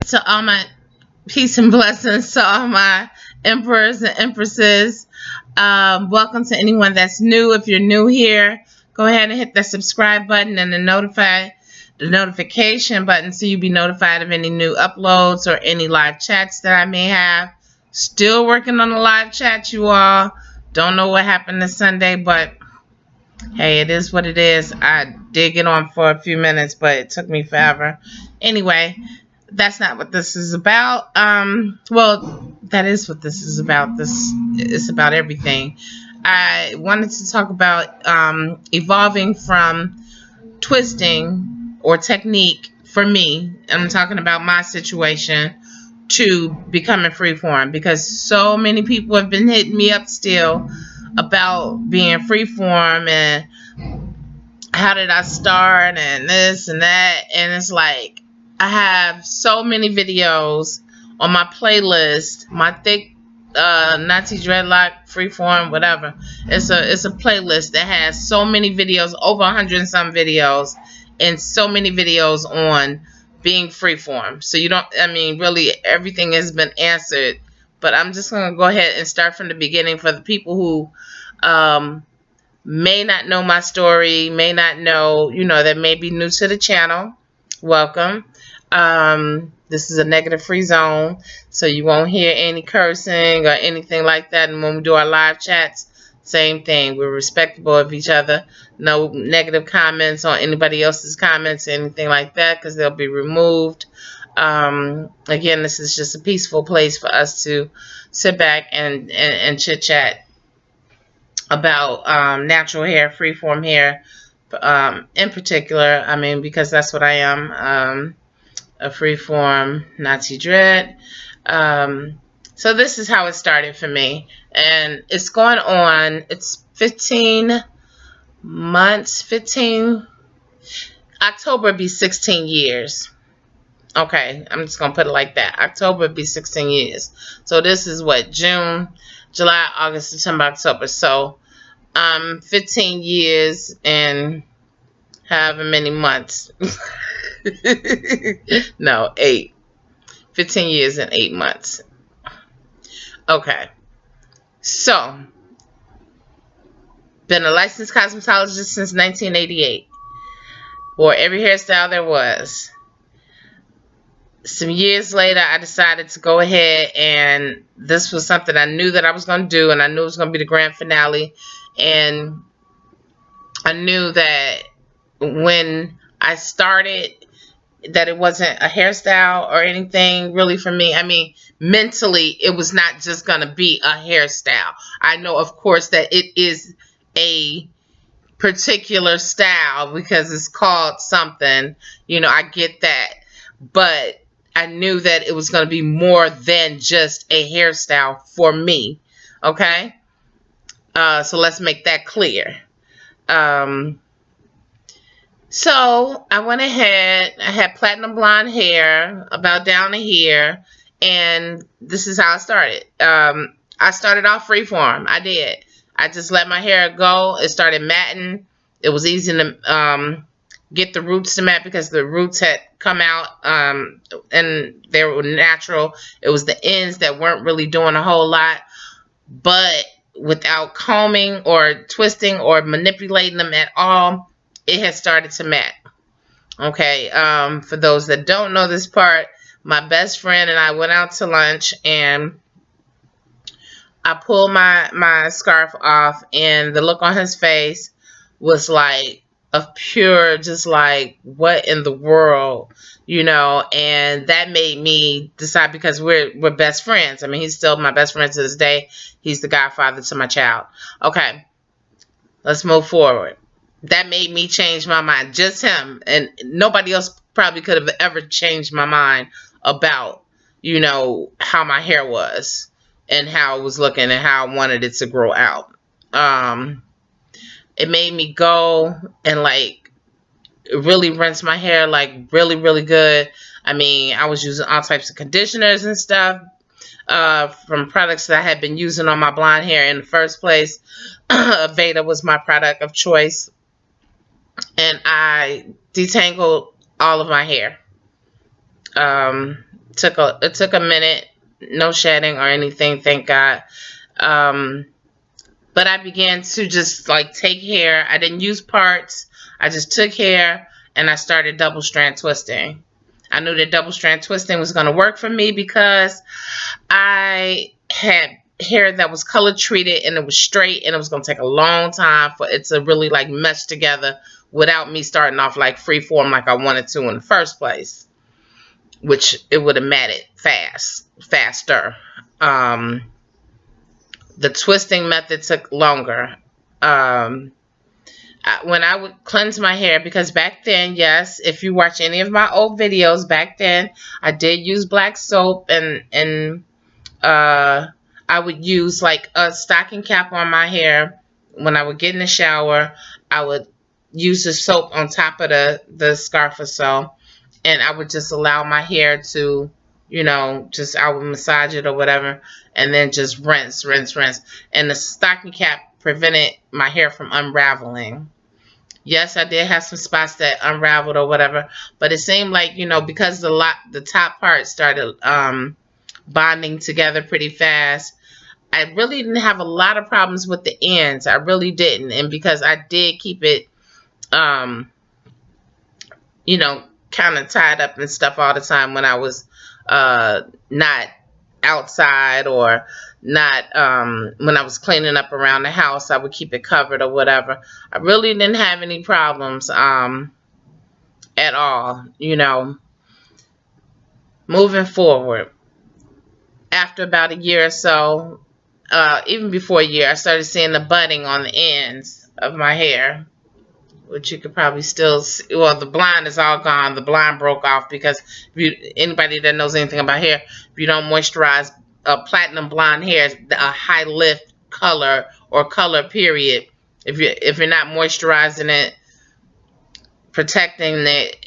To all my peace and blessings to all my emperors and empresses. Welcome to anyone that's new. If you're new here, go ahead and hit the subscribe button and the notification button so you'll be notified of any new uploads or any live chats that I may have. Still working on the live chat, you all. Don't know what happened this Sunday, but hey, it is what it is. I did get on for a few minutes, but it took me forever. Anyway, that's not what this is about. Well, that is what this is about. This is about everything. I wanted to talk about evolving from twisting or technique for me. I'm talking about my situation to becoming freeform, because so many people have been hitting me up still about being freeform and how did I start and this and that, and it's like I have so many videos on my playlist, my thick Nazi dreadlock freeform whatever. It's a playlist that has so many videos, over 100 and some videos, and so many videos on being freeform. So you don't, I mean, really everything has been answered, but I'm just gonna go ahead and start from the beginning for the people who may not know my story, may not know, that may be new to the channel. Welcome. This is a negative free zone, so you won't hear any cursing or anything like that. And when we do our live chats, same thing. We're respectful of each other. No negative comments on anybody else's comments or anything like that, because they'll be removed. Again, this is just a peaceful place for us to sit back and chit chat about natural hair, freeform hair, in particular. I mean, because that's what I am, a freeform Nazi dread. So this is how it started for me, and it's going on. It's 15 months. 15 October would be 16 years. Okay, I'm just gonna put it like that. October would be 16 years. So this is what, June, July, August, September, October. So 15 years and however many months. No, 8. 15 years and 8 months. Okay. So, been a licensed cosmetologist since 1988. Wore every hairstyle there was. Some years later, I decided to go ahead, and this was something I knew that I was going to do, and I knew it was going to be the grand finale. And I knew that when I started, that it wasn't a hairstyle or anything really for me. I mean, mentally, it was not just going to be a hairstyle. I know, of course, that it is a particular style because it's called something. I get that. But I knew that it was going to be more than just a hairstyle for me. Okay? So let's make that clear. So I went ahead, I had platinum blonde hair about down to here, and this is how I started. I started off freeform. I did. I just let my hair go. It started matting. It was easy to get the roots to mat because the roots had come out and they were natural. It was the ends that weren't really doing a whole lot, but without combing or twisting or manipulating them at all, it has started to mat. Okay, for those that don't know this part, my best friend and I went out to lunch, and I pulled my scarf off, and the look on his face was like of pure, just like, what in the world, and that made me decide, because we're best friends. I mean, he's still my best friend to this day. He's the godfather to my child. Okay, let's move forward. That made me change my mind. Just him, and nobody else probably could have ever changed my mind about, how my hair was and how it was looking and how I wanted it to grow out. It made me go and like really rinse my hair, like really, really good. I mean, I was using all types of conditioners and stuff from products that I had been using on my blonde hair in the first place. Aveda was my product of choice. And I detangled all of my hair. It took a minute, no shedding or anything, thank God. But I began to just like take hair. I didn't use parts. I just took hair and I started double strand twisting. I knew that double strand twisting was going to work for me because I had hair that was color treated and it was straight, and it was going to take a long time for it to really like mesh together without me starting off like freeform like I wanted to in the first place, which it would have matted faster. The twisting method took longer. When I would cleanse my hair, because back then, yes, if you watch any of my old videos back then, I did use black soap, and I would use like a stocking cap on my hair. When I would get in the shower, I would use the soap on top of the scarf or so, and I would just allow my hair to, you know, just I would massage it or whatever, and then just rinse. And the stocking cap prevented my hair from unraveling. Yes, I did have some spots that unraveled or whatever, but it seemed like, you know, because the top part started bonding together pretty fast, I really didn't have a lot of problems with the ends. I really didn't. And because I did keep it, you know, kind of tied up and stuff all the time when I was not outside or not when I was cleaning up around the house, I would keep it covered or whatever. I really didn't have any problems at all, you know. Moving forward, after about a year or so, even before a year, I started seeing the budding on the ends of my hair, which you could probably still see. Well, the blonde is all gone. The blonde broke off because anybody that knows anything about hair, if you don't moisturize platinum blonde hair, a high lift color or color period. If you're not moisturizing it, protecting it,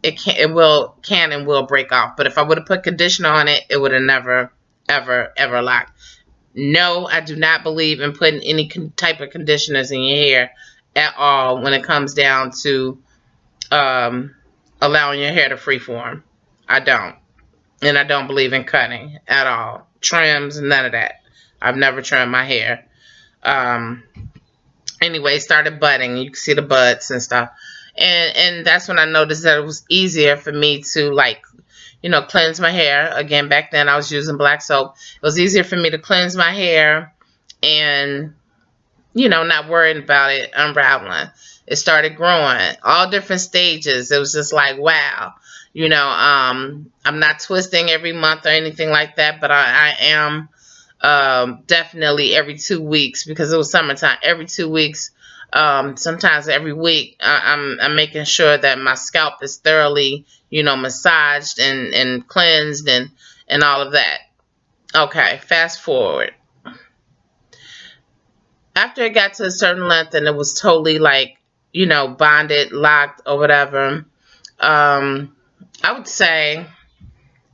it can and will break off. But if I would have put conditioner on it, it would have never ever locked. No, I do not believe in putting any type of conditioners in your hair at all when it comes down to allowing your hair to freeform. I don't. And I don't believe in cutting at all. Trims, none of that. I've never trimmed my hair. Anyway, started budding. You can see the buds and stuff. And that's when I noticed that it was easier for me to, like, you know, cleanse my hair. Again, back then I was using black soap. It was easier for me to cleanse my hair and, you know, not worrying about it unraveling. It started growing, all different stages. It was just like, wow. You know, I'm not twisting every month or anything like that, but I am definitely every 2 weeks, because it was summertime. Every 2 weeks, sometimes every week, I'm making sure that my scalp is thoroughly, you know, massaged and cleansed and all of that. Okay, fast forward. After it got to a certain length and it was totally like, you know, bonded, locked or whatever, I would say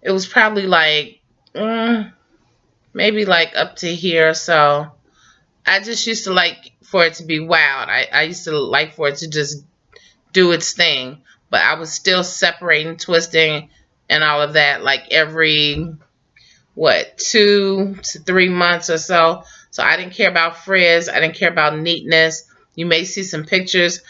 it was probably like maybe like up to here or so. I just used to like for it to be wild. I used to like for it to just do its thing, but I was still separating, twisting, and all of that like every, what, 2 to 3 months or so. So I didn't care about frizz. I didn't care about neatness. You may see some pictures.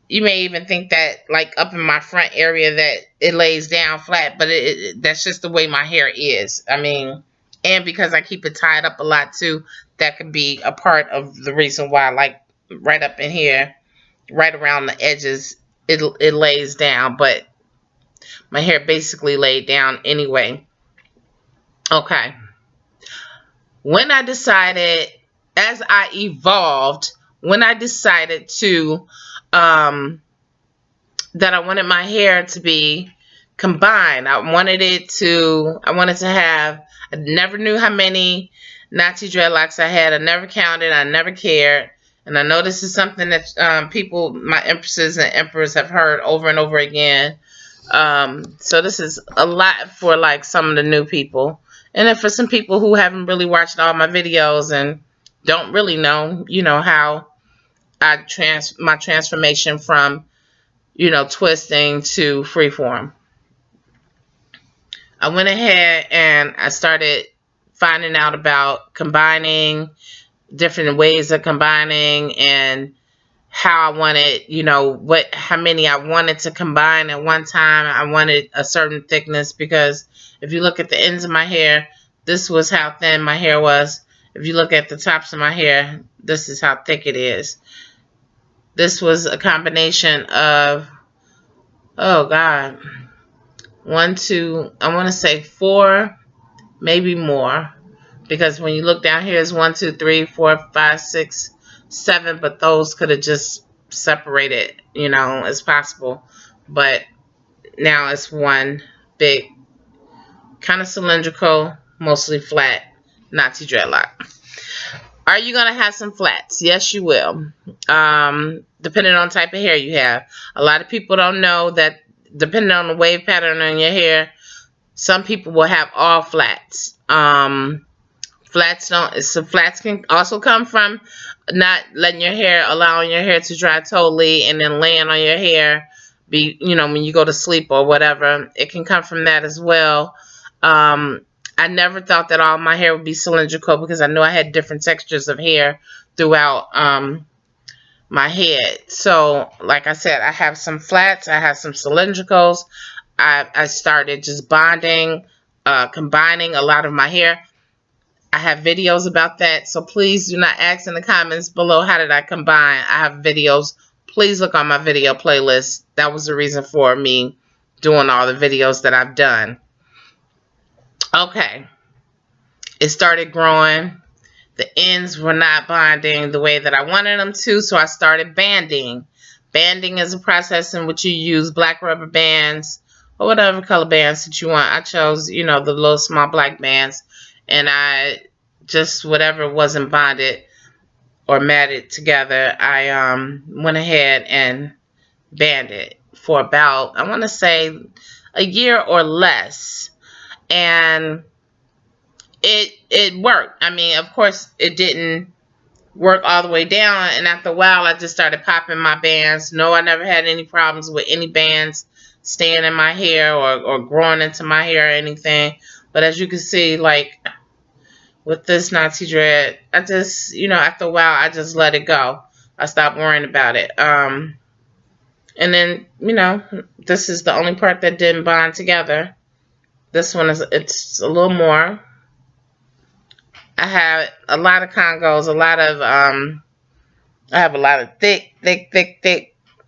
You may even think that like up in my front area that it lays down flat, but that's just the way my hair is. I mean, and because I keep it tied up a lot too, that could be a part of the reason why, like right up in here, right around the edges, it lays down, but my hair basically laid down anyway. Okay. When I decided, as I evolved, when I decided to that I wanted my hair to be combined. I wanted to have, I never knew how many Nazi dreadlocks I had. I never counted. I never cared. And I know this is something that people, my empresses and emperors, have heard over and over again. So this is a lot for like some of the new people. And then for some people who haven't really watched all my videos and don't really know, you know, how my transformation from, you know, twisting to freeform. I went ahead and I started finding out about combining, different ways of combining, and how I wanted, you know, how many I wanted to combine at one time. I wanted a certain thickness, because if you look at the ends of my hair, this was how thin my hair was. If you look at the tops of my hair, this is how thick it is. This was a combination of, oh God, 1, 2, I want to say 4, maybe more, because when you look down here, it's 1, 2, 3, 4, 5, 6, 7, but those could have just separated, you know, as possible. But now it's one big, kind of cylindrical, mostly flat, Nazi dreadlock. Are you going to have some flats? Yes, you will. Depending on the type of hair you have. A lot of people don't know that depending on the wave pattern on your hair, some people will have all flats. Flats can also come from not letting your hair, allowing your hair to dry totally, and then laying on your hair, you know, when you go to sleep or whatever. It can come from that as well. I never thought that all my hair would be cylindrical, because I knew I had different textures of hair throughout my head. So, like I said, I have some flats, I have some cylindricals. I started just bonding, combining a lot of my hair. I have videos about that, so please do not ask in the comments below, how did I combine? I have videos. Please look on my video playlist. That was the reason for me doing all the videos that I've done. Okay. It started growing. The ends were not bonding the way that I wanted them to, so I started banding. Banding is a process in which you use black rubber bands or whatever color bands that you want. I chose, you know, the little small black bands, and I just, whatever wasn't bonded or matted together, I went ahead and banded for about, I want to say, a year or less. And it worked. I mean, of course, it didn't work all the way down, and after a while, I just started popping my bands. No, I never had any problems with any bands staying in my hair or growing into my hair or anything. But as you can see, like with this Nazi dread, I just, you know, after a while, I just let it go. I stopped worrying about it. And then, you know, this is the only part that didn't bond together. This one it's a little more. I have a lot of Congos, I have a lot of thick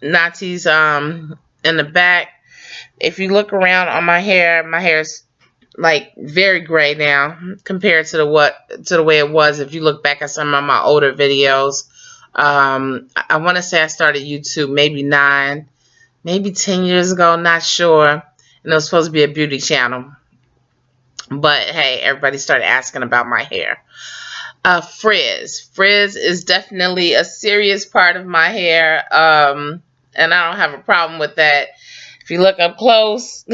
Nazis in the back. If you look around on my hair's like very gray now compared to the way it was if you look back at some of my older videos. I want to say I started YouTube maybe 9, maybe 10 years ago, not sure. And it was supposed to be a beauty channel. But hey, everybody started asking about my hair. Frizz. Frizz is definitely a serious part of my hair. And I don't have a problem with that. If you look up close,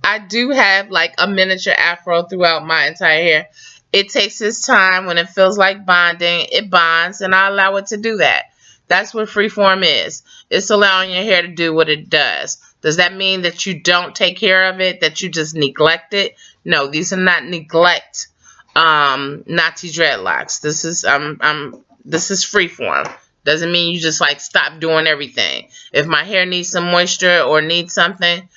I do have like a miniature afro throughout my entire hair. It takes its time. When it feels like bonding, it bonds, and I allow it to do that. That's what FreeForm is. It's allowing your hair to do what it does. Does that mean that you don't take care of it, that you just neglect it? No, these are not neglect Nazi dreadlocks. This is FreeForm. Doesn't mean you just like stop doing everything. If my hair needs some moisture or needs something,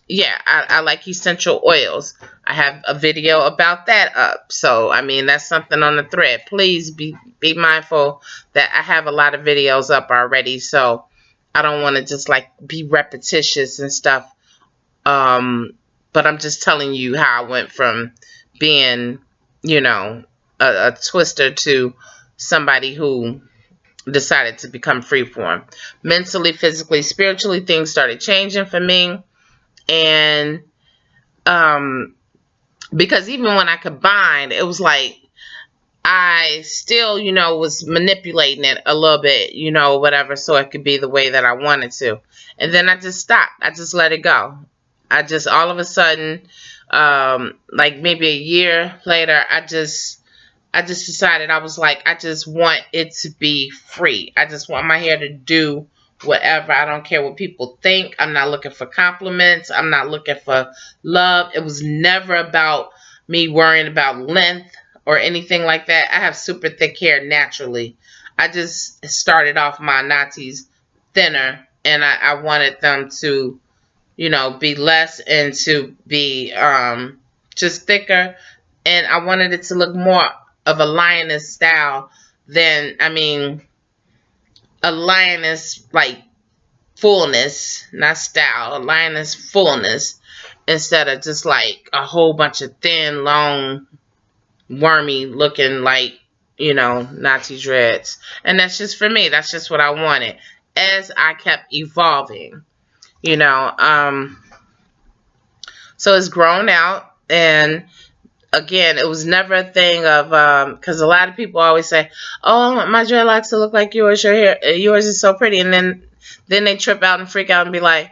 yeah, I like essential oils. I have a video about that up. So, I mean, that's something on the thread. Please be mindful that I have a lot of videos up already. So, I don't want to just like be repetitious and stuff. But I'm just telling you how I went from being, you know, a twister to somebody who decided to become FreeForm. Mentally, physically, spiritually, things started changing for me. And because even when I combined, it was like I still, you know, was manipulating it a little bit, you know, whatever, so it could be the way that I wanted to. And then I just stopped. I just let it go. I just, all of a sudden, like maybe a year later, I just decided, I was like, I just want it to be free. I just want my hair to do whatever. I don't care what people think. I'm not looking for compliments. I'm not looking for love. It was never about me worrying about length or anything like that. I have super thick hair naturally. I just started off my natis thinner, and I wanted them to, you know, be less and to be just thicker. And I wanted it to look more of a lioness style than, I mean, a lioness like fullness, not style, a lioness fullness, instead of just like a whole bunch of thin, long, wormy looking like, you know, Nazi dreads. And that's just for me. That's just what I wanted as I kept evolving, you know. So it's grown out, and again, it was never a thing of, because a lot of people always say, oh, my dreadlocks to look like yours, your hair, yours is so pretty, and then they trip out and freak out and be like,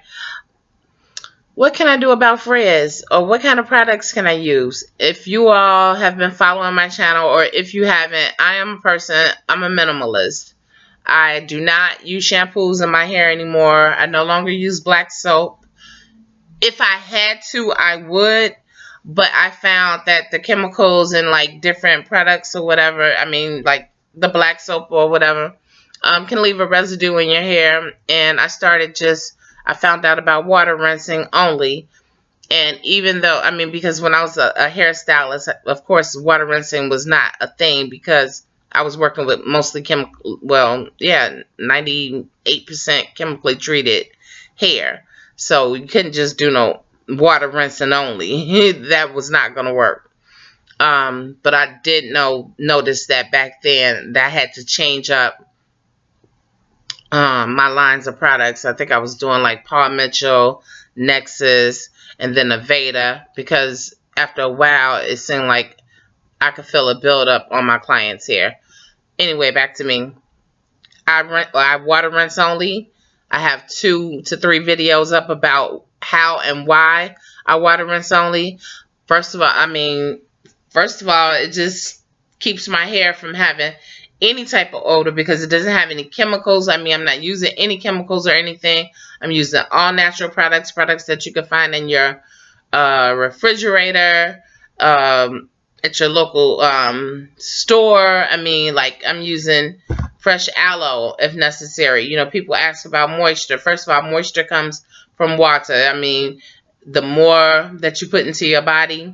what can I do about frizz? Or what kind of products can I use? If you all have been following my channel, or if you haven't, I am a person, I'm a minimalist. I do not use shampoos in my hair anymore. I no longer use black soap. If I had to, I would. But I found that the chemicals in like different products or whatever, I mean like the black soap or whatever, can leave a residue in your hair. And I found out about water rinsing only. And even though, I mean, because when I was a hairstylist, of course, water rinsing was not a thing because I was working with mostly 98% chemically treated hair. So you couldn't just do no water rinsing only. That was not going to work. But I did notice that back then that I had to change up my lines of products. I think I was doing like Paul Mitchell, Nexus, and then Aveda, because after a while it seemed like I could feel a buildup on my clients' hair. Anyway, back to me. I water rinse only. I have 2 to 3 videos up about how and why I water rinse only. First of all, it just keeps my hair from having any type of odor because it doesn't have any chemicals. I mean, I'm not using any chemicals or anything. I'm using all natural products that you can find in your refrigerator, at your local store. I mean, like, I'm using fresh aloe if necessary. You know, people ask about moisture. First of all, moisture comes from water. I mean, the more that you put into your body,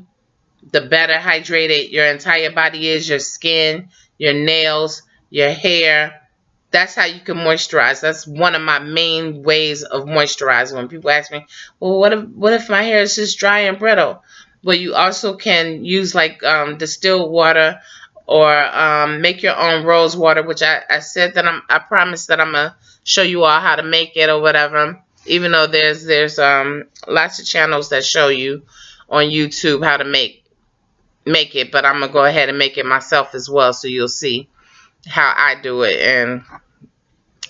the better hydrated your entire body is, your skin, your nails, your hair. That's how you can moisturize. That's one of my main ways of moisturizing. When people ask me, well, what if my hair is just dry and brittle? Well, you also can use like distilled water, or make your own rose water, which I said that I promised that I'm gonna show you all how to make it or whatever. Even though there's lots of channels that show you on YouTube how to make it, but I'm gonna go ahead and make it myself as well, so you'll see how I do it. And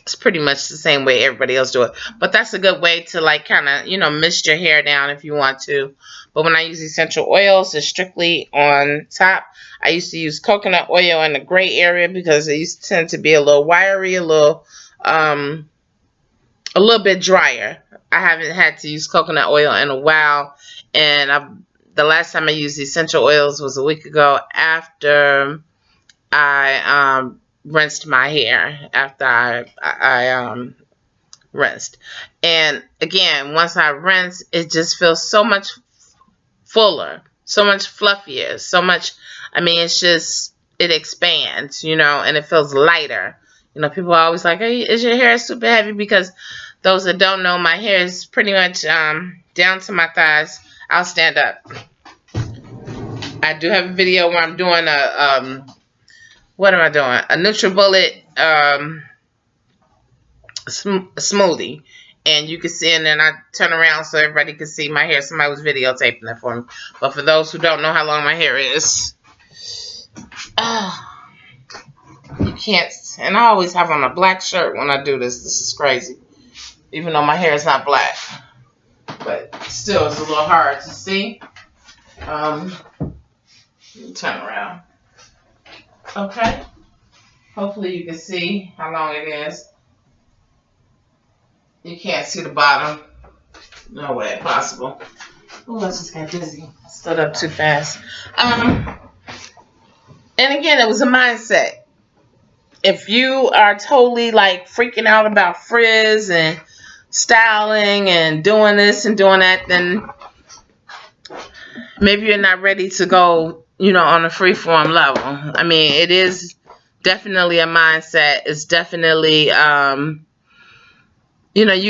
it's pretty much the same way everybody else do it, but that's a good way to like kind of, you know, mist your hair down if you want to. But when I use essential oils, it's strictly on top. I used to use coconut oil in the gray area because it used to tend to be a little wiry, a little bit drier. I haven't had to use coconut oil in a while, and the last time I used essential oils was a week ago after I rinsed my hair, after I rinsed. And again, once I rinse, it just feels so much fuller, so much fluffier, so much, I mean, it's just, it expands, you know, and it feels lighter. You know, people are always like, hey, is your hair super heavy? Because those that don't know, my hair is pretty much down to my thighs. I'll stand up. I do have a video where I'm doing a, what am I doing? A NutriBullet smoothie. And you can see, and then I turn around so everybody can see my hair. Somebody was videotaping that for me. But for those who don't know how long my hair is, you can't. And I always have on a black shirt when I do this. This is crazy. Even though my hair is not black. But still, it's a little hard to see. Let me turn around. Okay. Hopefully you can see how long it is. You can't see the bottom. No way possible. Oh, I just got dizzy. I stood up too fast. And again, it was a mindset. If you are totally like freaking out about frizz and styling and doing this and doing that, then maybe you're not ready to go, on a freeform level. I mean, it is definitely a mindset. It's definitely, you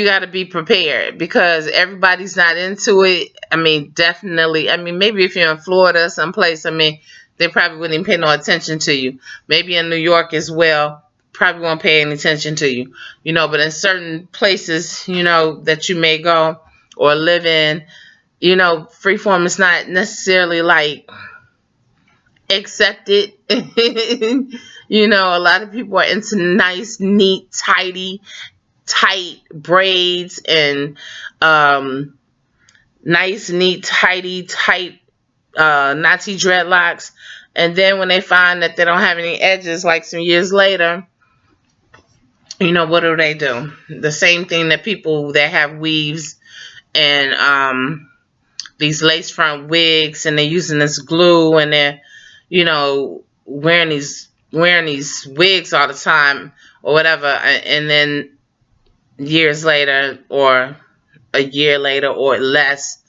got to be prepared because everybody's not into it. I mean, definitely. I mean, maybe if you're in Florida someplace, I mean, they probably wouldn't even pay no attention to you. Maybe in New York as well, probably won't pay any attention to you. But in certain places, that you may go or live in, freeform is not necessarily like accepted. A lot of people are into nice, neat, tight braids and nice, neat, tight Nazi dreadlocks. And then when they find that they don't have any edges, like some years later, what do? The same thing that people that have weaves and these lace front wigs, and they're using this glue, and they're, wearing these wigs all the time or whatever, and then years later or a year later or less,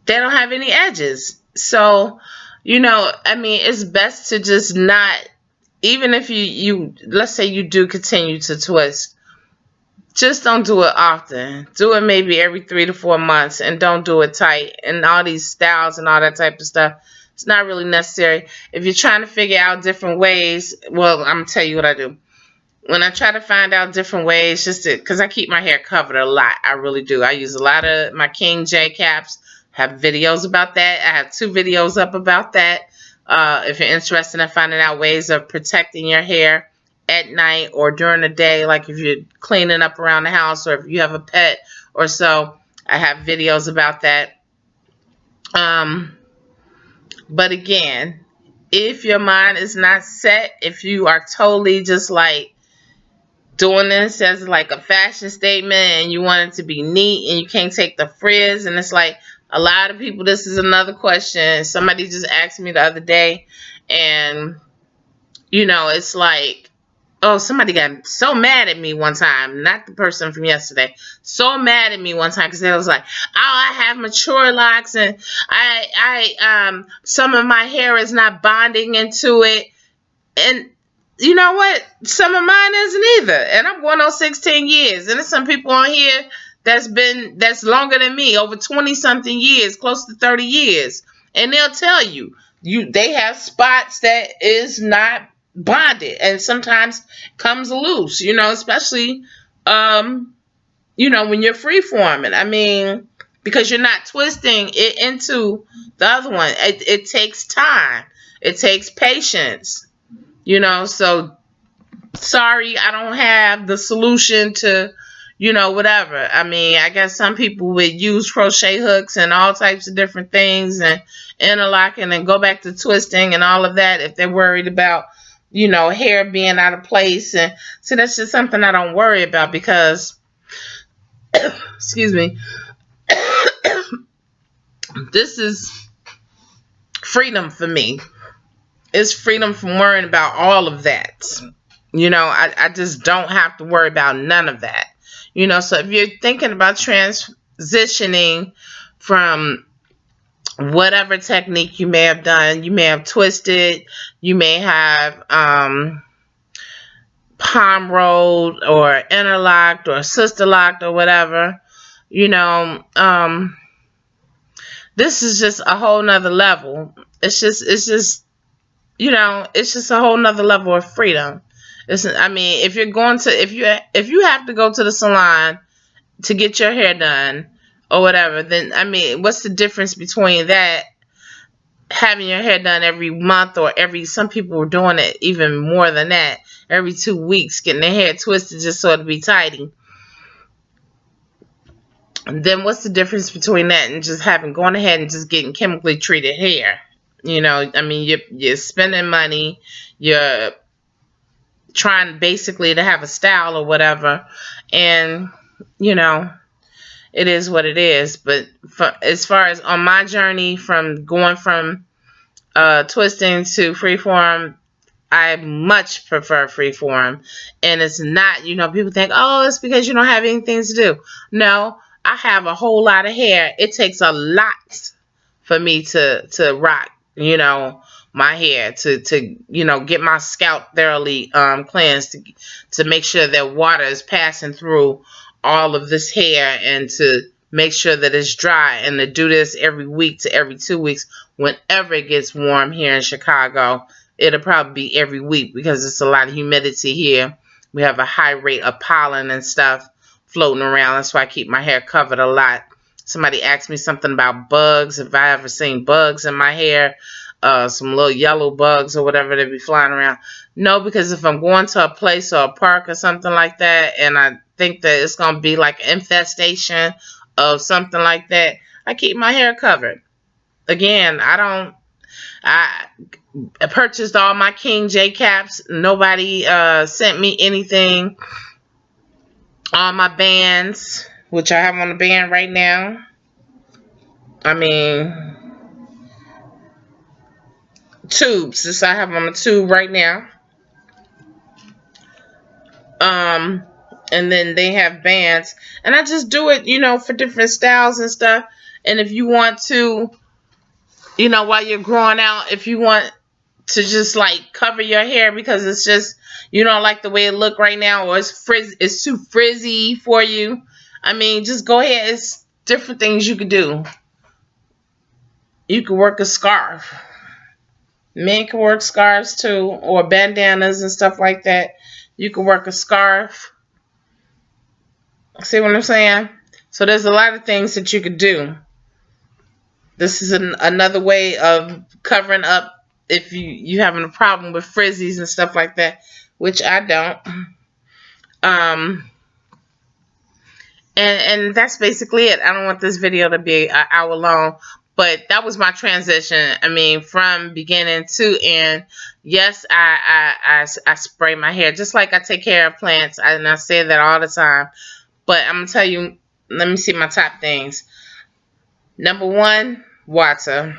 they don't have any edges. So, I mean, it's best to just not, even if you let's say you do continue to twist, just don't do it often. Do it maybe every 3 to 4 months, and don't do it tight. And all these styles and all that type of stuff, it's not really necessary. If you're trying to figure out different ways, well, I'm going to tell you what I do. When I try to find out different ways, because I keep my hair covered a lot. I really do. I use a lot of my King J caps. Have videos about that. I have 2 videos up about that. If you're interested in finding out ways of protecting your hair at night or during the day, like if you're cleaning up around the house or if you have a pet or so, I have videos about that. But again, if your mind is not set, if you are totally just like doing this as like a fashion statement and you want it to be neat and you can't take the frizz, and it's like a lot of people, this is another question. Somebody just asked me the other day, and it's like, oh, somebody got so mad at me one time, not the person from yesterday, so mad at me one time because they was like, oh, I have mature locks and I some of my hair is not bonding into it. And you know what? Some of mine isn't either. And I'm going on 16 years. And there's some people on here that's longer than me, over 20 something years, close to 30 years. And they'll tell you they have spots that is not bonded and sometimes comes loose, especially when you're freeforming. I mean, because you're not twisting it into the other one. It takes time. It takes patience. So sorry, I don't have the solution to, whatever. I mean, I guess some people would use crochet hooks and all types of different things and interlocking and go back to twisting and all of that if they're worried about, hair being out of place. And so that's just something I don't worry about because, excuse me, this is freedom for me. It's freedom from worrying about all of that. I just don't have to worry about none of that. So if you're thinking about transitioning from whatever technique you may have done, you may have twisted, you may have palm rolled or interlocked or sister locked or whatever, this is just a whole nother level. It's just a whole nother level of freedom. I mean, if you have to go to the salon to get your hair done or whatever, then I mean, what's the difference between that, having your hair done every month, or some people were doing it even more than that, every 2 weeks, getting their hair twisted just so it'd be tidy. And then what's the difference between that and just going ahead and just getting chemically treated hair? I mean, you're spending money, you're trying basically to have a style or whatever, and you know, it is what it is. But as far as on my journey from going from twisting to freeform, I much prefer freeform. And it's not, people think, oh, it's because you don't have anything to do. No, I have a whole lot of hair. It takes a lot for me to rock, my hair, to get my scalp thoroughly cleansed, to make sure that water is passing through all of this hair, and to make sure that it's dry, and to do this every week to every 2 weeks whenever it gets warm here in Chicago. It'll probably be every week because it's a lot of humidity here. We have a high rate of pollen and stuff floating around. That's why I keep my hair covered a lot. Somebody asked me something about bugs, if I ever seen bugs in my hair, some little yellow bugs or whatever that be flying around. No, because if I'm going to a place or a park or something like that, and I think that it's going to be like an infestation of something like that, I keep my hair covered. Again, I purchased all my King J caps. Nobody sent me anything. All my bands, which I have on the band right now. I mean, tubes. This I have on the tube right now. And then they have bands. And I just do it, for different styles and stuff. And if you want to, while you're growing out, if you want to just like cover your hair because it's just, you don't like the way it look right now, or it's too frizzy for you, I mean, just go ahead. It's different things you could do. You could work a scarf. Men can work scarves too, or bandanas and stuff like that. You can work a scarf. See what I'm saying? So there's a lot of things that you could do. This is another way of covering up if you having a problem with frizzies and stuff like that, which I don't. And that's basically it. I don't want this video to be an hour long, but that was my transition. I mean, from beginning to end. Yes, I spray my hair just like I take care of plants, and I say that all the time. But I'm gonna tell you, let me see my top things. Number 1, water.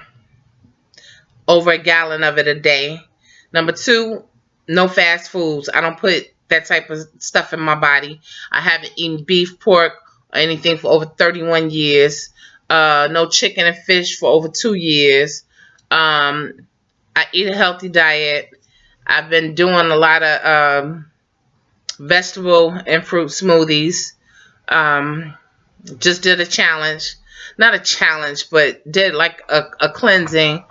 Over a gallon of it a day. Number 2, no fast foods. I don't put that type of stuff in my body. I haven't eaten beef, pork, or anything for over 31 years. No chicken and fish for over 2 years. I eat a healthy diet. I've been doing a lot of vegetable and fruit smoothies. Just did a challenge. Not a challenge, but did like a cleansing,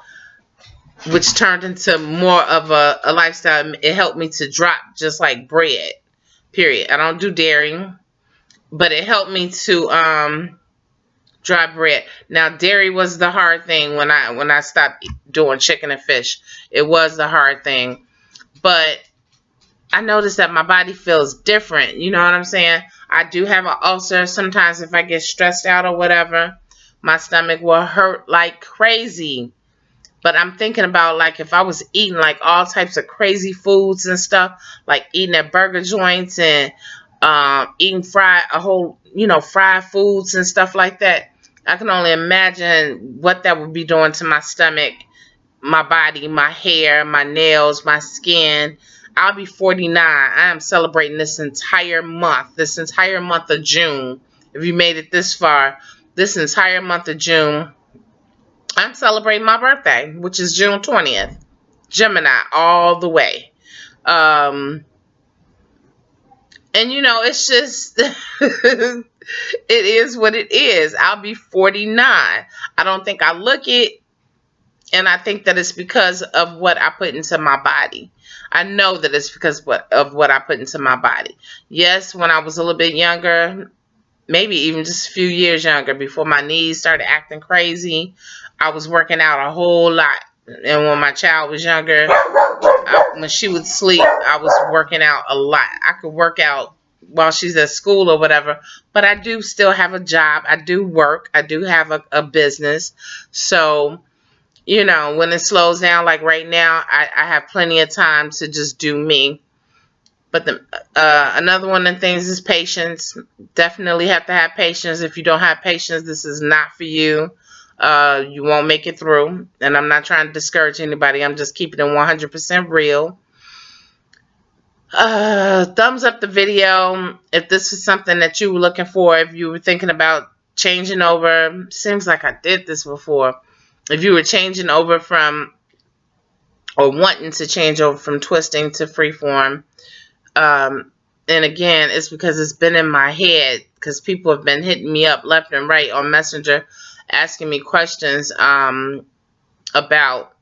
which turned into more of a lifestyle. It helped me to drop just like bread, period. I don't do dairy, but it helped me to drop bread. Now, dairy was the hard thing when I stopped doing chicken and fish. It was the hard thing. But I noticed that my body feels different. You know what I'm saying? I do have an ulcer. Sometimes if I get stressed out or whatever, my stomach will hurt like crazy. But I'm thinking about, like, if I was eating like all types of crazy foods and stuff, like eating at burger joints and eating fried foods and stuff like that, I can only imagine what that would be doing to my stomach, my body, my hair, my nails, my skin. I'll be 49. I am celebrating this entire month of June. If you made it this far, this entire month of June, I'm celebrating my birthday, which is June 20th. Gemini all the way. And it's just, it is what it is. I'll be 49. I don't think I look it, and I think that it's because of what I put into my body. I know that it's because of what I put into my body. Yes, when I was a little bit younger, maybe even just a few years younger, before my knees started acting crazy, I was working out a whole lot. And when my child was younger, when she would sleep, I was working out a lot. I could work out while she's at school or whatever, but I do still have a job. I do work. I do have a business. So, when it slows down, like right now, I have plenty of time to just do me. But another one of the things is patience. Definitely have to have patience. If you don't have patience, this is not for you. You won't make it through. And I'm not trying to discourage anybody. I'm just keeping it 100% real. Thumbs up the video if this was something that you were looking for. If you were thinking about changing over, seems like I did this before. If you were changing over from, or wanting to change over from twisting to freeform, and again, it's because it's been in my head, because people have been hitting me up left and right on Messenger, asking me questions about,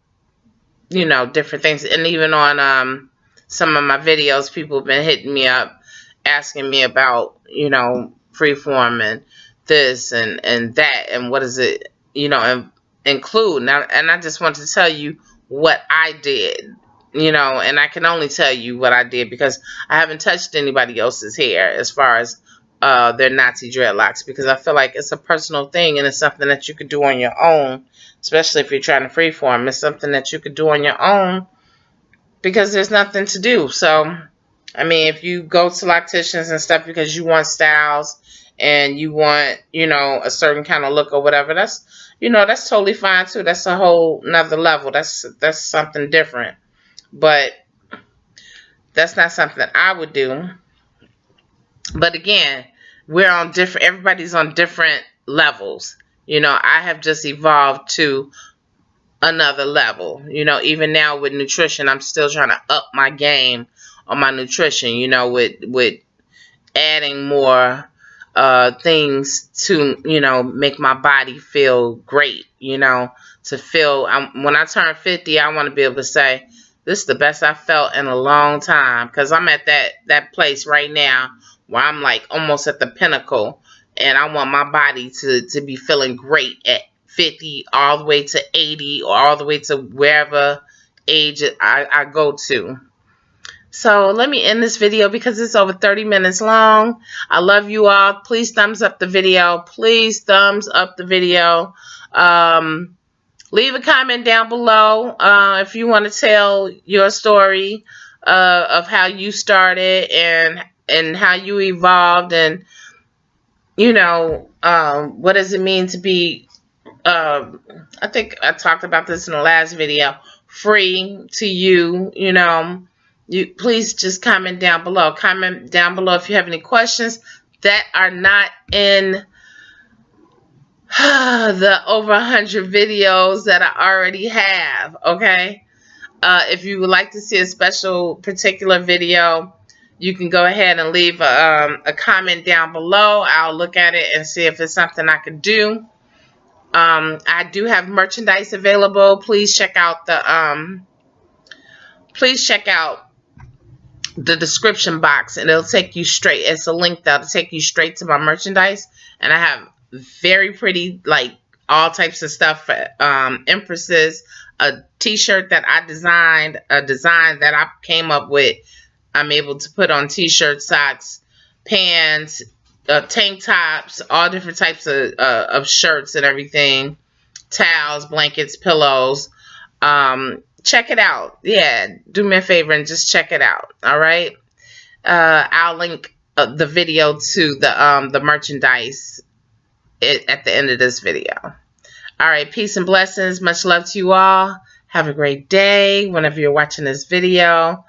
you know, different things. And even on some of my videos, people have been hitting me up asking me about, you know, freeform and this and that, and what does it, you know, include. And I just want to tell you what I did, you know, and I can only tell you what I did because I haven't touched anybody else's hair as far as their Nazi dreadlocks, because I feel like it's a personal thing and it's something that you could do on your own, especially if you're trying to freeform. It's something that you could do on your own because there's nothing to do. So, I mean, if you go to locticians and stuff because you want styles and you want, you know, a certain kind of look or whatever, that's, you know, that's totally fine too. That's a whole nother level. That's something different. But that's not something I would do. But again, we're on different, everybody's on different levels. You know, I have just evolved to another level. You know, even now with nutrition, I'm still trying to up my game on my nutrition, you know, with adding more things to, you know, make my body feel great, you know, to feel, when I turn 50, I want to be able to say, this is the best I felt in a long time, because I'm at that place right now where I'm like almost at the pinnacle, and I want my body to be feeling great at 50 all the way to 80 or all the way to wherever age I go to. So let me end this video because it's over 30 minutes long. I love you all. Please thumbs up the video. Please thumbs up the video. Leave a comment down below if you want to tell your story of how you started and how you evolved, and, you know, what does it mean to be, I think I talked about this in the last video, free to you, you know. You please just comment down below. Comment down below if you have any questions that are not in the over 100 videos that I already have, okay? If you would like to see a special particular video, you can go ahead and leave a comment down below. I'll look at it and see if it's something I could do. I do have merchandise available. Please check out the description box, and it'll take you straight. It's a link that'll take you straight to my merchandise, and I have very pretty, like, all types of stuff for empresses. A t-shirt that I designed, a design that I came up with, I'm able to put on t-shirts, socks, pants, tank tops, all different types of shirts and everything, towels, blankets, pillows. Check it out. Yeah, do me a favor and just check it out. All right. I'll link the video to the merchandise at the end of this video. All right. Peace and blessings. Much love to you all. Have a great day whenever you're watching this video.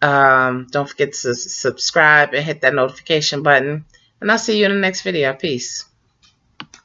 Don't forget to subscribe and hit that notification button. And I'll see you in the next video. Peace.